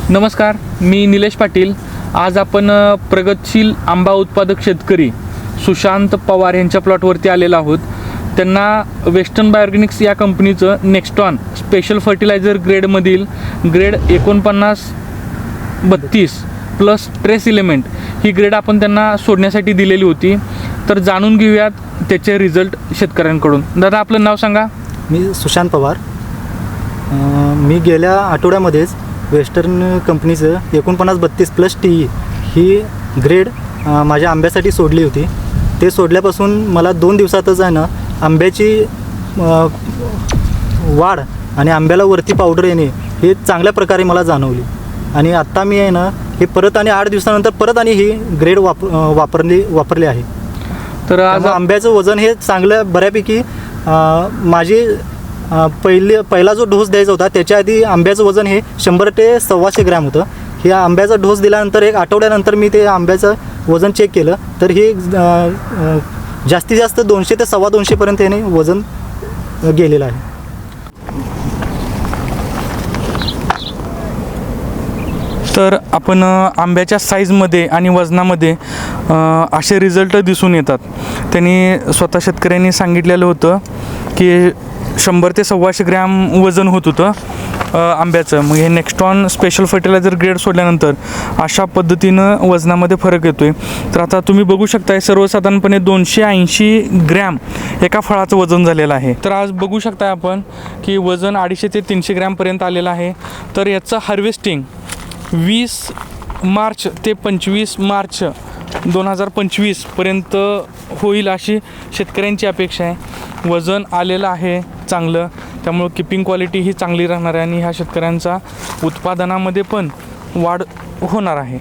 नमस्कार, मी निलेश पाटील. आज आपण प्रगतशील आंबा उत्पादक शेतकरी सुशांत पवार यांच्या प्लॉटवरती आलेलो आहोत. त्यांना वेस्टर्न बायोऑर्गॅनिक्स या कंपनीचं नेक्स्टॉन स्पेशल फर्टिलायझर ग्रेडमधील ग्रेड 49-32 प्लस ट्रेस इलेमेंट ही ग्रेड आपण त्यांना सोडण्यासाठी दिलेली होती. तर जाणून घेऊयात त्याचे रिझल्ट शेतकऱ्यांकडून. दादा, आपलं नाव सांगा. मी सुशांत पवार. मी गेल्या आठवड्यामध्येच वेस्टर्न कंपनीचं 49-32 प्लस टी ही ग्रेड माझ्या आंब्यासाठी सोडली होती. ते सोडल्यापासून मला 2 दिवसातच आहे ना आंब्याची वाढ आणि आंब्याला वरती पावडर येणे हे चांगल्या प्रकारे मला जाणवली. आणि आत्ता मी आहे ना हे परत आणि 8 दिवसानंतर परत आणि ही ग्रेड वापरली आहे. तर आज आंब्याचं वजन हे चांगलं बऱ्यापैकी माझी पहिला जो डोस द्यायचा होता त्याच्या आधी आंब्याचं वजन हे 100 ते 125 ग्रॅम होतं. हे आंब्याचा डोस दिल्यानंतर 1 आठवड्यानंतर मी ते आंब्याचं वजन चेक केलं तर हे जास्तीत जास्त 200 ते 225 पर्यंत याने वजन गेलेलं आहे. तर आपण आंब्याच्या साईजमध्ये आणि वजनामध्ये असे रिझल्ट दिसून येतात. त्यांनी स्वतः शेतकऱ्यांनी सांगितलेलं होतं की 100 ते 125 ग्रॅम वजन होत होतं आंब्याचं. मग हे नेक्स्टॉन स्पेशल फर्टिलायझर ग्रेड सोडल्यानंतर अशा पद्धतीनं वजनामध्ये फरक येतो आहे. तर आता तुम्ही बघू शकताय सर्वसाधारणपणे 280 ग्रॅम एका फळाचं वजन झालेलं आहे. तर आज बघू शकताय आपण की वजन 250 ते 300 ग्रॅमपर्यंत आलेलं आहे. तर याचं हार्वेस्टिंग 20 मार्च ते 25 मार्च 2025 पर्यंत होईल अशी शेतकऱ्यांची अपेक्षा आहे. वजन आलेलं आहे चांगलं, त्यामुळं किपिंग क्वालिटी ही चांगली राहणार आहे आणि ह्या शेतकऱ्यांचा उत्पादनामध्ये पण वाढ होणार आहे.